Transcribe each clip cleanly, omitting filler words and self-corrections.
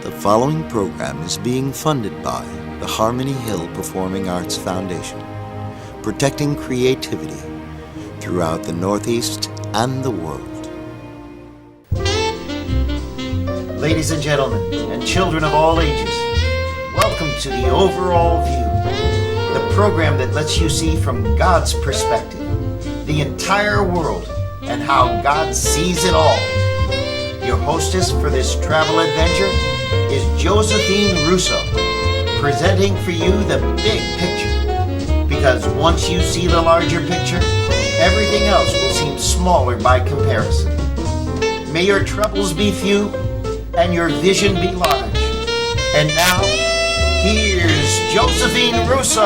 The following program is being funded by the Harmony Hill Performing Arts Foundation, protecting creativity throughout the Northeast and the world. Ladies and gentlemen, and children of all ages, welcome to the Overall View, the program that lets you see from God's perspective the entire world and how God sees it all. Your hostess for this travel adventure is Josephine Russo, presenting for you the big picture. Because once you see the larger picture, everything else will seem smaller by comparison. May your troubles be few and your vision be large. And now, here's Josephine Russo.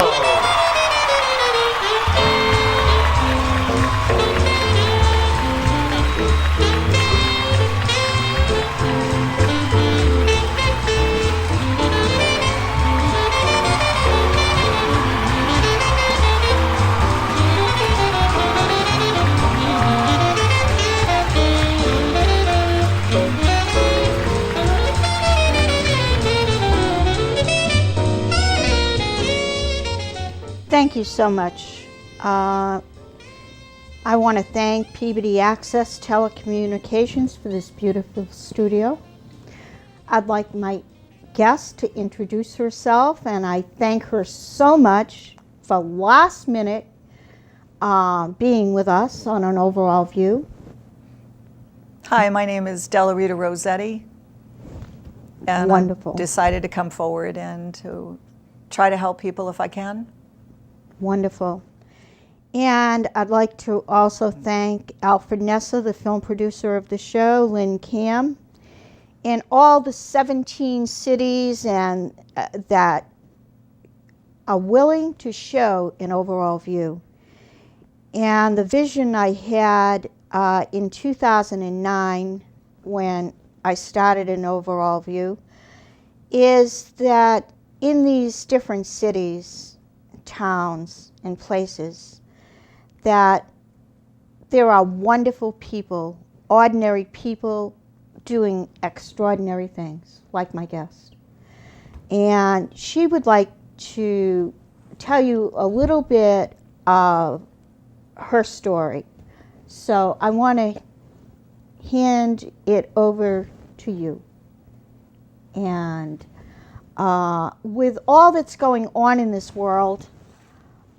Thank you so much. I want to thank Peabody Access Telecommunications for this beautiful studio. I'd like my guest to introduce herself, and I thank her so much for last minute being with us on an overall view. Hi, my name is Della Rita Rossetti, and Wonderful. I decided to come forward and to try to help people if I can. Wonderful. And I'd like to also thank Alfred Nesser, the film producer of the show, Lynn Cam, and all the 17 cities and that are willing to show an overall view. And the vision I had in 2009 when I started an overall view is that in these different cities, towns and places, that there are wonderful people, ordinary people doing extraordinary things, like my guest. And she would like to tell you a little bit of her story. So I want to hand it over to you. And with all that's going on in this world,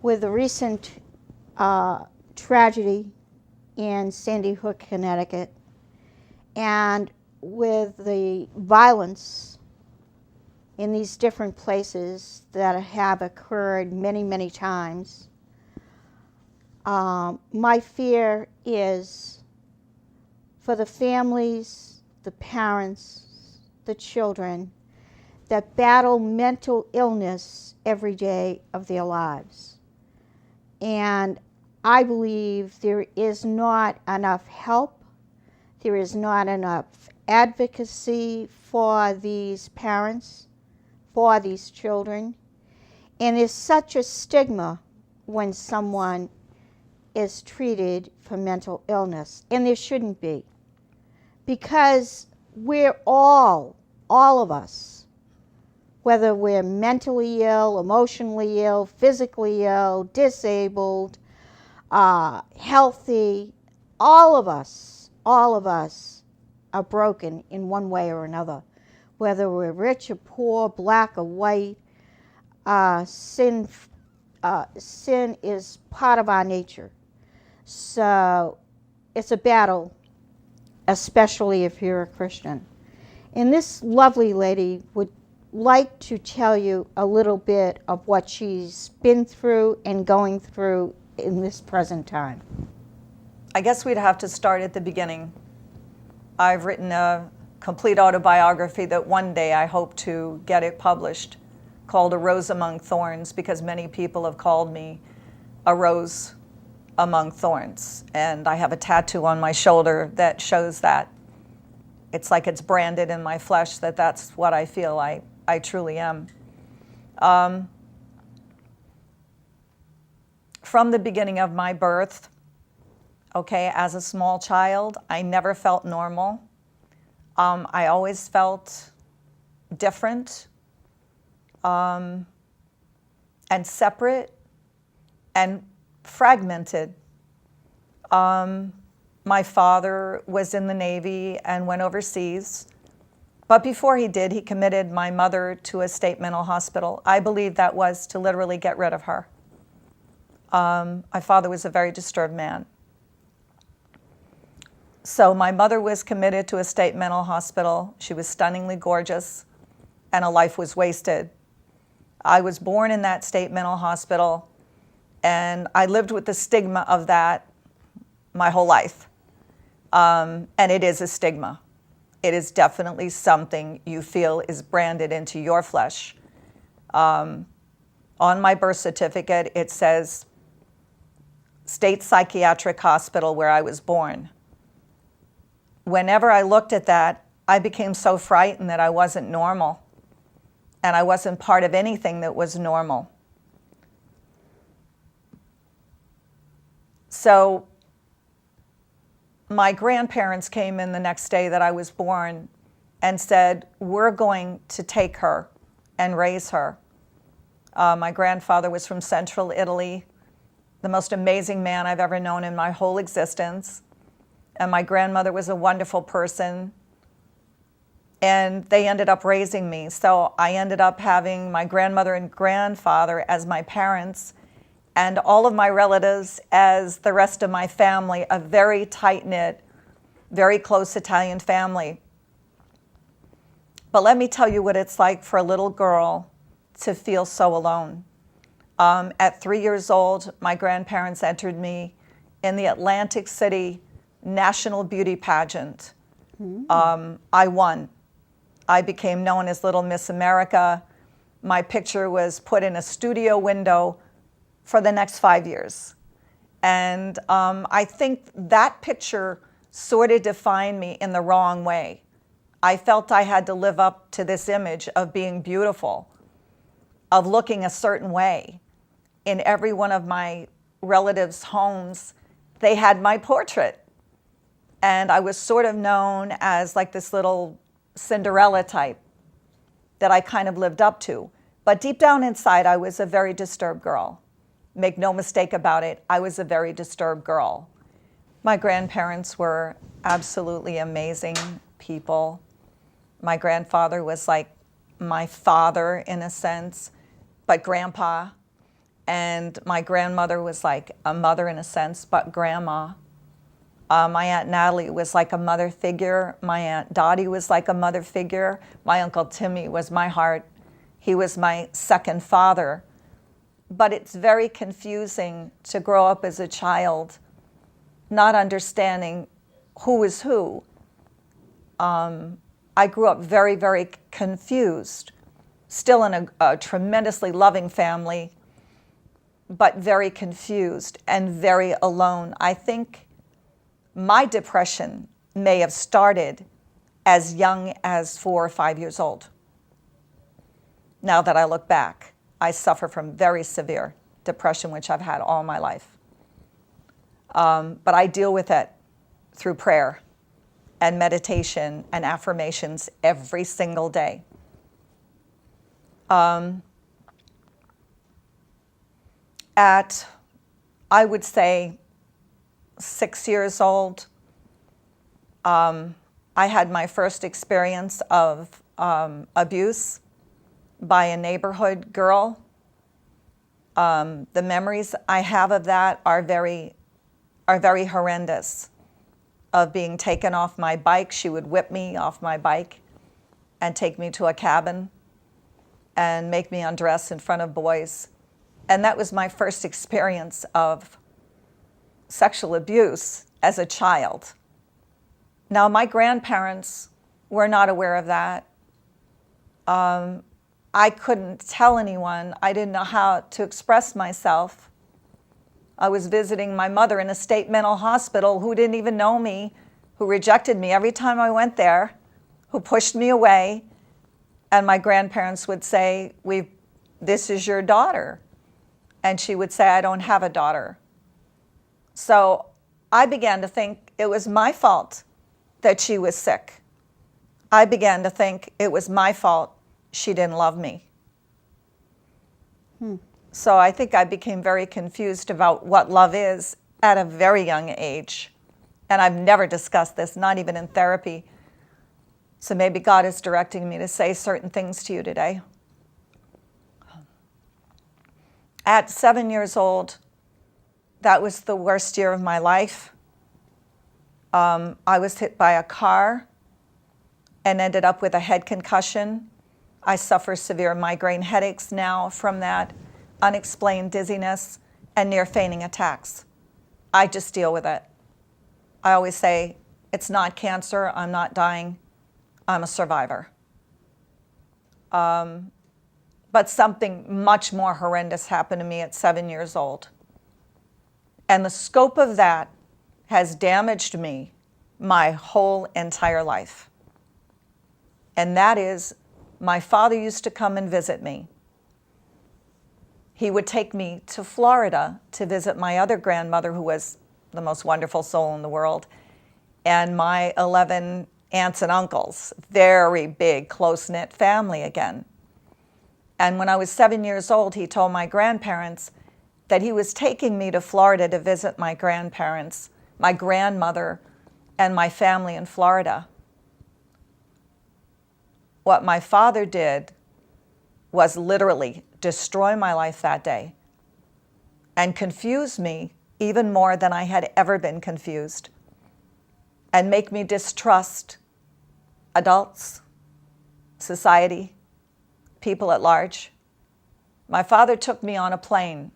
with the recent tragedy in Sandy Hook, Connecticut, and with the violence in these different places that have occurred many, many times, my fear is for the families, the parents, the children that battle mental illness every day of their lives. And I believe there is not enough help, there is not enough advocacy for these parents, for these children, and there's such a stigma when someone is treated for mental illness, and there shouldn't be, because we're all of us, whether we're mentally ill, emotionally ill, physically ill, disabled, healthy, all of us are broken in one way or another. Whether we're rich or poor, black or white, sin is part of our nature. So it's a battle, especially if you're a Christian. And this lovely lady would like to tell you a little bit of what she's been through and going through in this present time. I guess we'd have to start at the beginning. I've written a complete autobiography that one day I hope to get it published, called A Rose Among Thorns, because many people have called me a rose among thorns. And I have a tattoo on my shoulder that shows that. It's like it's branded in my flesh that that's what I feel I truly am. From the beginning of my birth, okay, as a small child, I never felt normal. I always felt different, and separate, and fragmented. My father was in the Navy and went overseas. But before he did, he committed my mother to a state mental hospital. I believe that was to literally get rid of her. My father was a very disturbed man. So my mother was committed to a state mental hospital. She was stunningly gorgeous, and a life was wasted. I was born in that state mental hospital, and I lived with the stigma of that my whole life. And it is a stigma. It is definitely something you feel is branded into your flesh. On my birth certificate, it says State Psychiatric Hospital where I was born. Whenever I looked at that, I became so frightened that I wasn't normal, and I wasn't part of anything that was normal. So my grandparents came in the next day that I was born and said, we're going to take her and raise her. My grandfather was from central Italy, the most amazing man I've ever known in my whole existence. And my grandmother was a wonderful person. And they ended up raising me. So I ended up having my grandmother and grandfather as my parents, and all of my relatives as the rest of my family, a very tight-knit, very close Italian family. But let me tell you what it's like for a little girl to feel so alone. At 3 years old, my grandparents entered me in the Atlantic City National Beauty Pageant. I won. I became known as Little Miss America. My picture was put in a studio window for the next 5 years. And I think that picture sort of defined me in the wrong way. I felt I had to live up to this image of being beautiful, of looking a certain way. In every one of my relatives' homes, they had my portrait. And I was sort of known as like this little Cinderella type that I kind of lived up to. But deep down inside, I was a very disturbed girl. Make no mistake about it, I was a very disturbed girl. My grandparents were absolutely amazing people. My grandfather was like my father in a sense, but grandpa. And my grandmother was like a mother in a sense, but grandma. My Aunt Natalie was like a mother figure. My Aunt Dottie was like a mother figure. My Uncle Timmy was my heart. He was my second father. But it's very confusing to grow up as a child, not understanding who is who. I grew up very, very confused, still in a tremendously loving family, but very confused and very alone. I think my depression may have started as young as 4 or 5 years old. Now that I look back, I suffer from very severe depression, which I've had all my life. But I deal with it through prayer and meditation and affirmations every single day. At, I would say, 6 years old, I had my first experience of abuse by a neighborhood girl. The memories I have of that are very horrendous. Of being taken off my bike, she would whip me off my bike and take me to a cabin and make me undress in front of boys. And that was my first experience of sexual abuse as a child. Now, my grandparents were not aware of that. I couldn't tell anyone. I didn't know how to express myself. I was visiting my mother in a state mental hospital who didn't even know me, who rejected me every time I went there, who pushed me away. And my grandparents would say, this is your daughter. And she would say, I don't have a daughter. So I began to think it was my fault that she was sick. I began to think it was my fault she didn't love me. So I think I became very confused about what love is at a very young age. And I've never discussed this, not even in therapy. So maybe God is directing me to say certain things to you today. At 7 years old, that was the worst year of my life. I was hit by a car and ended up with a head concussion. I suffer severe migraine headaches now from that, unexplained dizziness, and near fainting attacks. I just deal with it. I always say, it's not cancer, I'm not dying, I'm a survivor. But something much more horrendous happened to me at 7 years old. And the scope of that has damaged me my whole entire life. And that is, my father used to come and visit me. He would take me to Florida to visit my other grandmother, who was the most wonderful soul in the world, and my 11 aunts and uncles, very big, close-knit family again. And when I was 7 years old, he told my grandparents that he was taking me to Florida to visit my grandparents, my grandmother, and my family in Florida. What my father did was literally destroy my life that day and confuse me even more than I had ever been confused, and make me distrust adults, society, people at large. My father took me on a plane.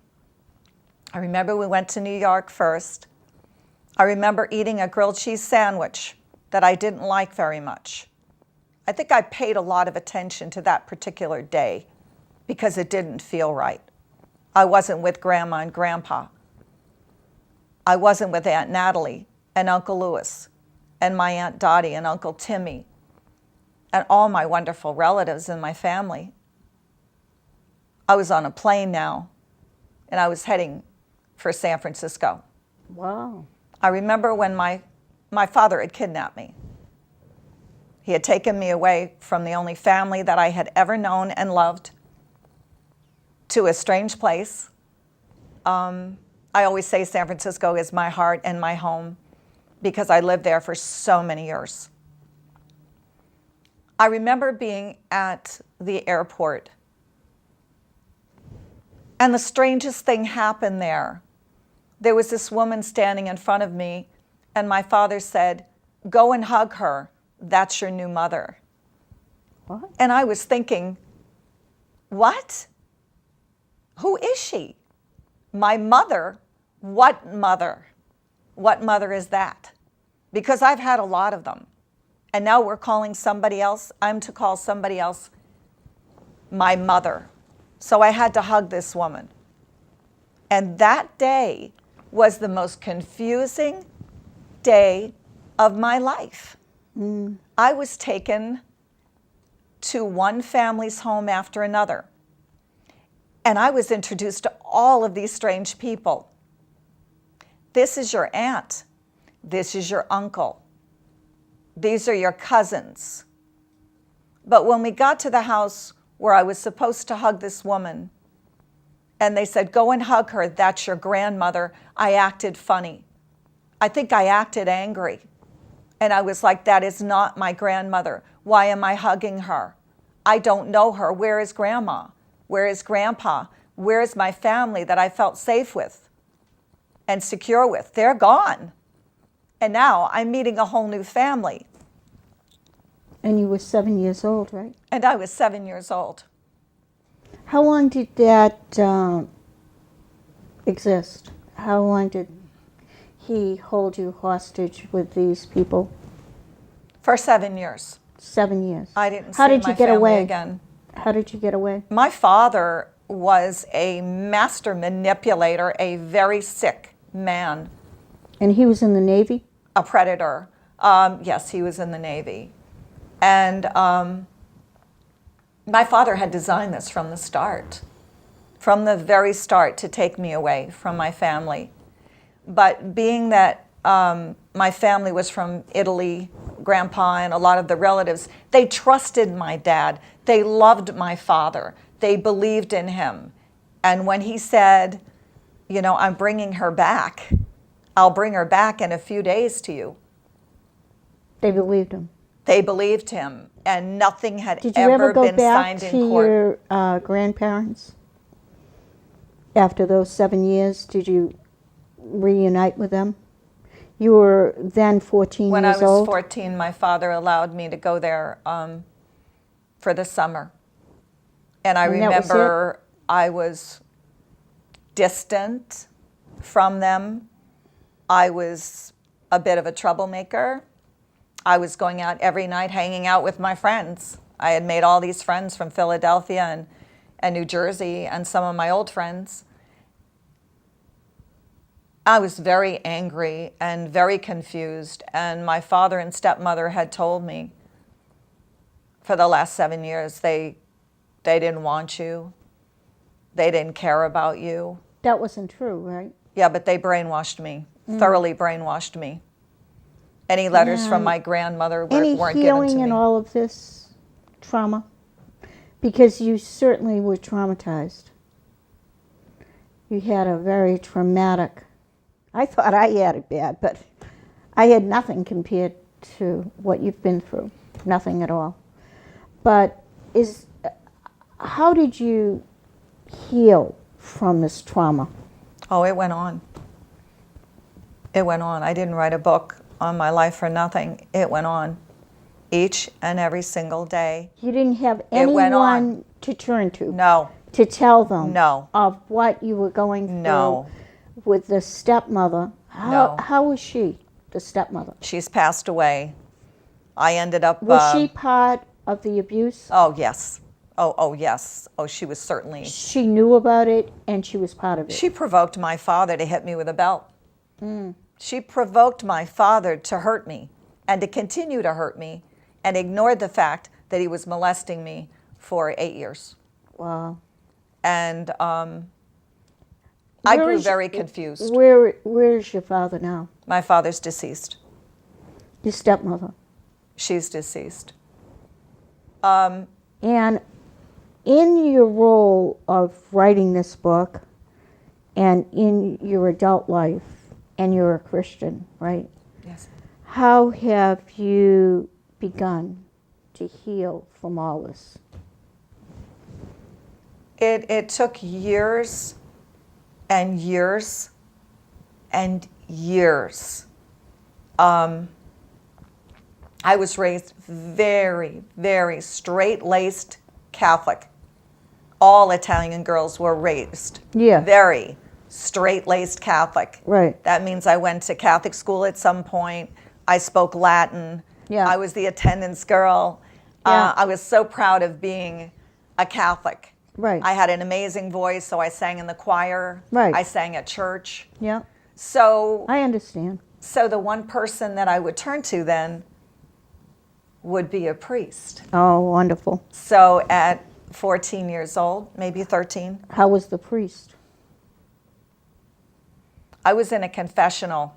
I remember we went to New York first. I remember eating a grilled cheese sandwich that I didn't like very much. I think I paid a lot of attention to that particular day because it didn't feel right. I wasn't with Grandma and Grandpa. I wasn't with Aunt Natalie and Uncle Louis and my Aunt Dottie and Uncle Timmy and all my wonderful relatives in my family. I was on a plane now, and I was heading for San Francisco. Wow. I remember when my father had kidnapped me. He had taken me away from the only family that I had ever known and loved to a strange place. I always say San Francisco is my heart and my home because I lived there for so many years. I remember being at the airport, and the strangest thing happened there. There was this woman standing in front of me, and my father said, "Go and hug her. That's your new mother." What? And I was thinking, what? Who is she? My mother? What mother? What mother is that? Because I've had a lot of them. And now we're calling somebody else, I'm to call somebody else my mother. So I had to hug this woman. And that day was the most confusing day of my life. I was taken to one family's home after another. And I was introduced to all of these strange people. This is your aunt. This is your uncle. These are your cousins. But when we got to the house where I was supposed to hug this woman, and they said, "Go and hug her, that's your grandmother," I acted funny. I think I acted angry. And I was like, that is not my grandmother. Why am I hugging her? I don't know her. Where is Grandma? Where is Grandpa? Where is my family that I felt safe with and secure with? They're gone. And now I'm meeting a whole new family. And you were 7 years old, right? And I was 7 years old. How long did that exist? How long did he hold you hostage with these people? For 7 years. 7 years. I didn't How see did my you get family away? again. How did you get away? My father was a master manipulator, a very sick man, And he was in the Navy? a predator. Yes, he was in the Navy. And my father had designed this from the start, from the very start, to take me away from my family. But being that my family was from Italy, grandpa and a lot of the relatives, they trusted my dad. They loved my father. They believed in him. And when he said, I'm bringing her back, I'll bring her back in a few days to you. They believed him. They believed him, and nothing had Did you ever go been back signed to in court. your grandparents after those 7 years? Did you reunite with them? You were then 14 When I years was old? 14, my father allowed me to go there for the summer. And I And that was remember I was distant from them. I was a bit of a troublemaker. I was going out every night hanging out with my friends. I had made all these friends from Philadelphia and New Jersey and some of my old friends. I was very angry and very confused, and my father and stepmother had told me for the last 7 years they didn't want you, they didn't care about you. That wasn't true, right? Yeah, but they brainwashed me, thoroughly brainwashed me. Any letters from my grandmother weren't Any given to healing me. in all of this trauma? Because you certainly were traumatized. You had a very traumatic... I thought I had it bad, but I had nothing compared to what you've been through. Nothing at all. But how did you heal from this trauma? Oh, it went on. It went on. I didn't write a book on my life for nothing. It went on each and every single day. You didn't have It went on. anyone to turn to? No. To tell them No. of what you were going through No. with the stepmother? No. How was she, the stepmother? She's passed away. I ended up... Was she part of the abuse? Oh, yes. Oh, yes. Oh, she was certainly... She knew about it and she was part of it. She provoked my father to hit me with a belt. She provoked my father to hurt me and to continue to hurt me, and ignored the fact that he was molesting me for 8 years. Wow. And I Where grew is- very confused. Where is your father now? My father's deceased. Your stepmother. She's deceased. And in your role of writing this book and in your adult life, and you're a Christian, right? Yes. How have you begun to heal from all this? It took years and years and years. I was raised very, very straight-laced Catholic. All Italian girls were raised very straight-laced Catholic. Right. That means I went to Catholic school at some point. I spoke Latin. Yeah. I was the attendance girl. Yeah. I was so proud of being a Catholic. Right. I had an amazing voice, so I sang in the choir. Right. I sang at church. Yeah, So I understand. the one person that I would turn to then would be a priest. Oh, wonderful. So at 14 years old, maybe 13, How was the priest? I was in a confessional.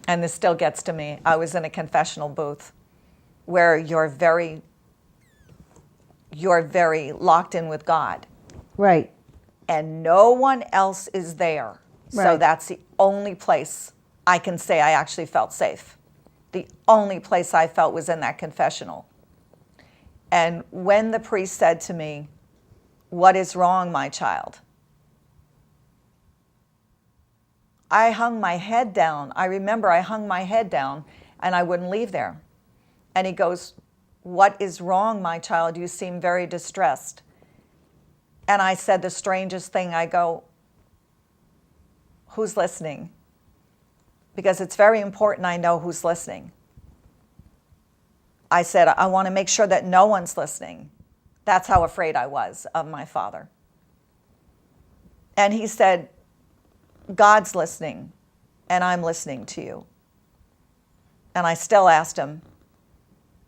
And this still gets to me. I was in a confessional booth where you're very locked in with God. Right. And no one else is there. So Right. that's the only place I can say I actually felt safe. The only place I felt was in that confessional. And when the priest said to me, "What is wrong, my child?" I hung my head down. I remember I hung my head down and I wouldn't leave there. And he goes, "What is wrong, my child? You seem very distressed." And I said the strangest thing. I go, "Who's listening?" Because it's very important I know who's listening. I said, "I want to make sure that no one's listening." That's how afraid I was of my father. And he said, "God's listening, and I'm listening to you." And I still asked him,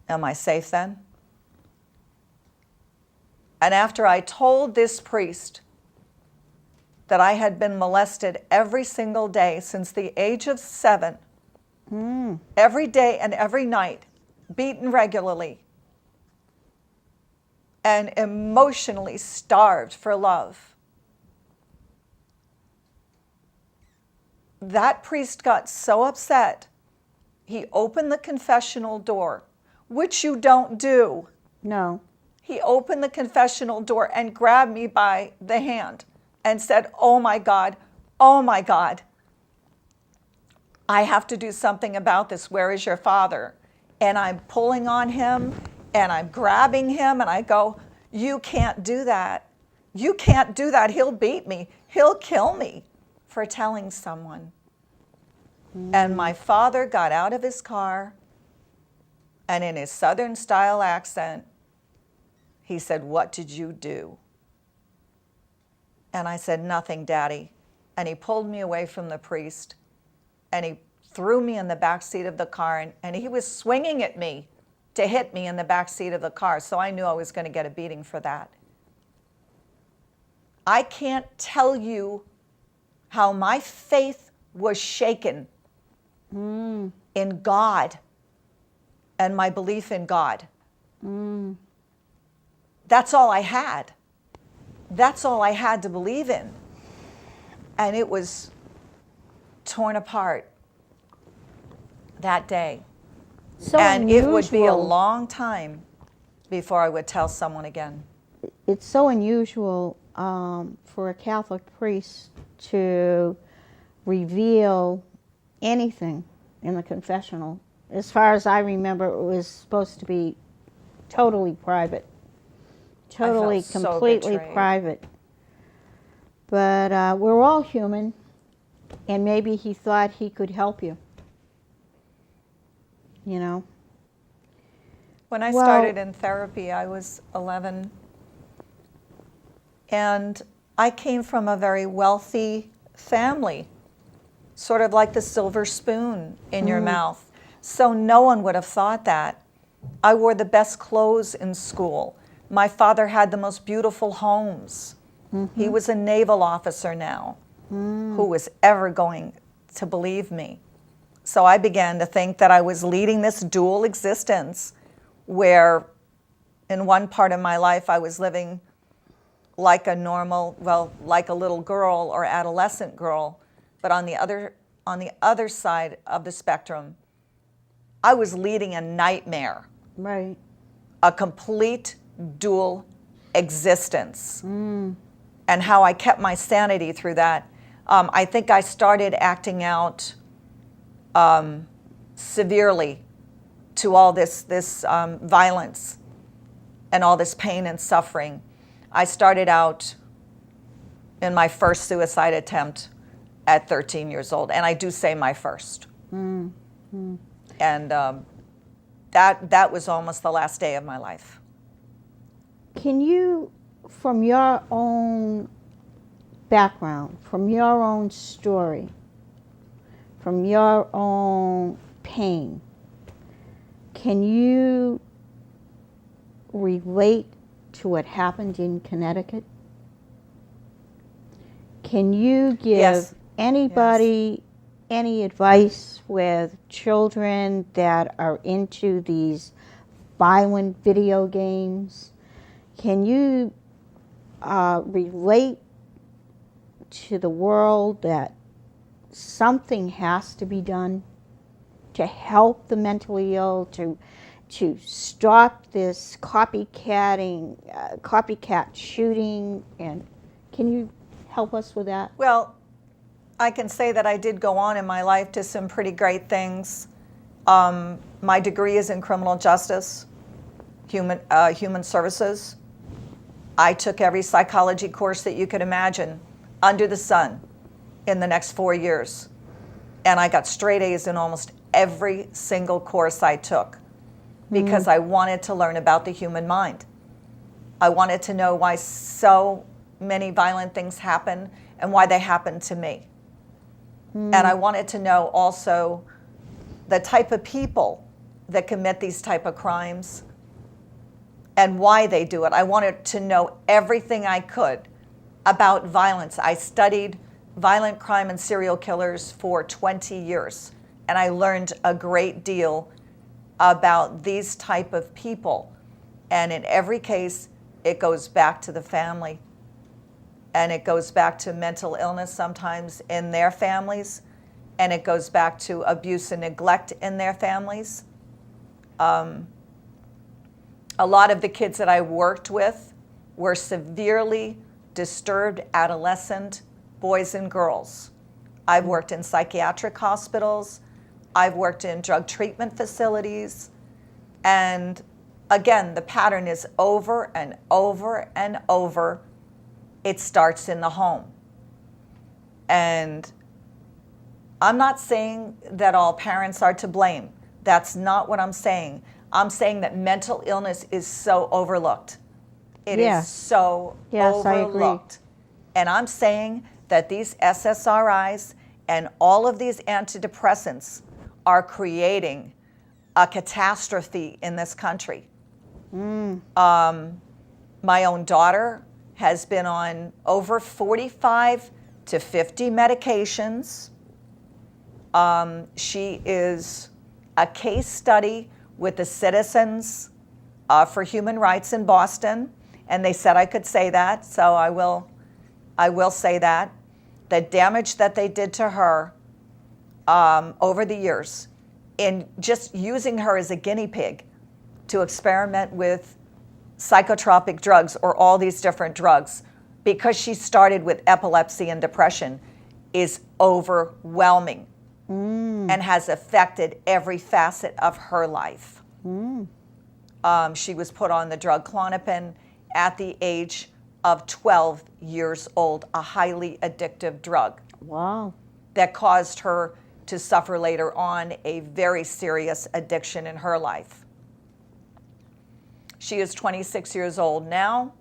"Am I safe then?" And after I told this priest that I had been molested every single day since the age of 7, Every day and every night, beaten regularly, and emotionally starved for love. That priest got so upset, he opened the confessional door, which you don't do. No. He opened the confessional door and grabbed me by the hand and said, "Oh my God, oh my God, I have to do something about this. Where is your father?" And I'm pulling on him and I'm grabbing him and I go, "You can't do that. You can't do that. He'll beat me. He'll kill me for telling someone." And my father got out of his car and in his Southern style accent, he said, "What did you do?" And I said, "Nothing, Daddy." And he pulled me away from the priest and he threw me in the back seat of the car and he was swinging at me to hit me in the back seat of the car. So I knew I was going to get a beating for that. I can't tell you how my faith was shaken in God and my belief in God. That's all I had. That's all I had to believe in. And it was torn apart that day. So and unusual. It would be a long time before I would tell someone again. It's so unusual for a Catholic priest to reveal anything in the confessional. As far as I remember, it was supposed to be totally private. Totally, completely private. But we're all human, and maybe he thought he could help you. You know? When I started in therapy, I was 11. And I came from a very wealthy family, sort of like the silver spoon in your mouth. So no one would have thought that. I wore the best clothes in school. My father had the most beautiful homes. He was a naval officer now. Who was ever going to believe me? So I began to think that I was leading this dual existence where in one part of my life I was living like a normal, well, like a little girl or adolescent girl, but on the other side of the spectrum, I was leading a nightmare. Right. A complete dual existence. And how I kept my sanity through that. I think I started acting out severely to all this violence and all this pain and suffering. I started out in my first suicide attempt at 13 years old, and I do say my first. And that was almost the last day of my life. Can you, from your own background, from your own story, from your own pain, can you relate to what happened in Connecticut? Can you give anybody any advice with children that are into these violent video games? Can you relate to the world that something has to be done to help the mentally ill, to stop this copycat shooting? And can you help us with that? Well, I can say that I did go on in my life to some pretty great things. My degree is in criminal justice, human services. I took every psychology course that you could imagine under the sun in the next 4 years. And I got straight A's in almost every single course I took because I wanted to learn about the human mind. I wanted to know why so many violent things happen and why they happen to me. And I wanted to know also the type of people that commit these type of crimes and why they do it. I wanted to know everything I could about violence. I studied violent crime and serial killers for 20 years and I learned a great deal about these type of people. And in every case, it goes back to the family. And it goes back to mental illness sometimes in their families. And it goes back to abuse and neglect in their families. A lot of the kids that I worked with were severely disturbed adolescent boys and girls. I've worked in psychiatric hospitals. I've worked in drug treatment facilities. And again, the pattern is over and over and over. It starts in the home. And I'm not saying that all parents are to blame. That's not what I'm saying. I'm saying that mental illness is so overlooked. It is so overlooked. I agree. And I'm saying that these SSRIs and all of these antidepressants are creating a catastrophe in this country. My own daughter has been on over 45 to 50 medications. She is a case study with the Citizens for Human Rights in Boston, and they said I could say that, so I will say that. The damage that they did to her over the years in just using her as a guinea pig to experiment with psychotropic drugs or all these different drugs because she started with epilepsy and depression is overwhelming and has affected every facet of her life. She was put on the drug Klonopin at the age of 12 years old, a highly addictive drug. Wow. That caused her to suffer later on a very serious addiction in her life. She is 26 years old now.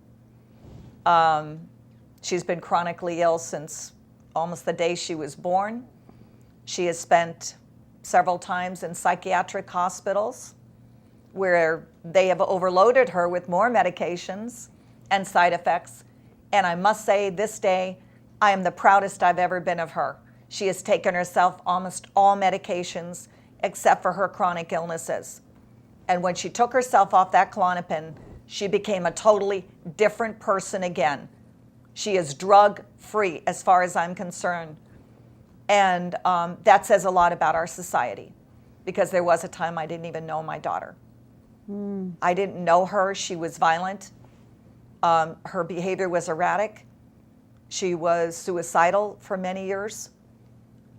She's been chronically ill since almost the day she was born. She has spent several times in psychiatric hospitals where they have overloaded her with more medications and side effects. And I must say, this day, I am the proudest I've ever been of her. She has taken herself almost all medications except for her chronic illnesses. And when she took herself off that Klonopin, she became a totally different person again. She is drug-free as far as I'm concerned. And that says a lot about our society, because there was a time I didn't even know my daughter. I didn't know her. She was violent. Her behavior was erratic. She was suicidal for many years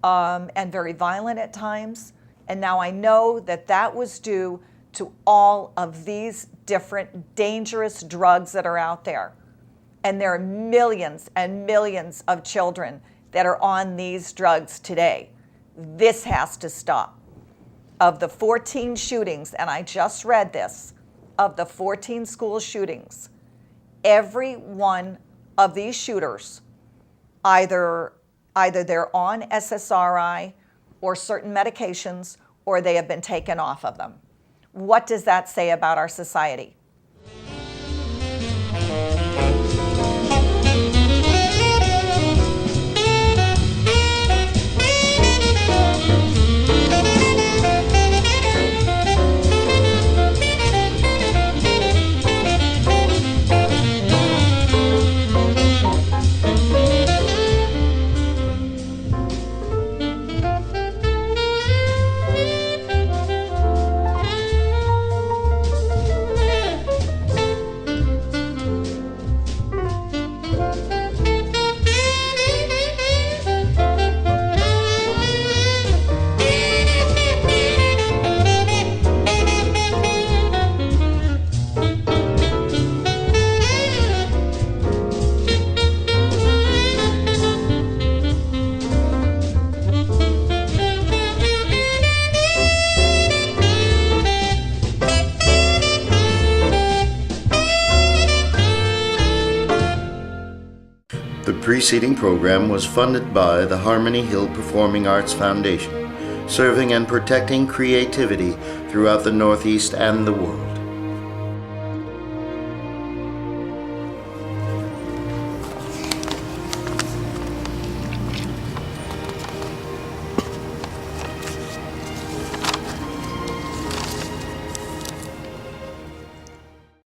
and very violent at times. And now I know that that was due to all of these different dangerous drugs that are out there. And there are millions and millions of children that are on these drugs today. This has to stop. Of the 14 shootings, and I just read this, of the 14 school shootings, every one of these shooters, either they're on SSRI or certain medications, or they have been taken off of them. What does that say about our society? The preceding program was funded by the Harmony Hill Performing Arts Foundation, serving and protecting creativity throughout the Northeast and the world.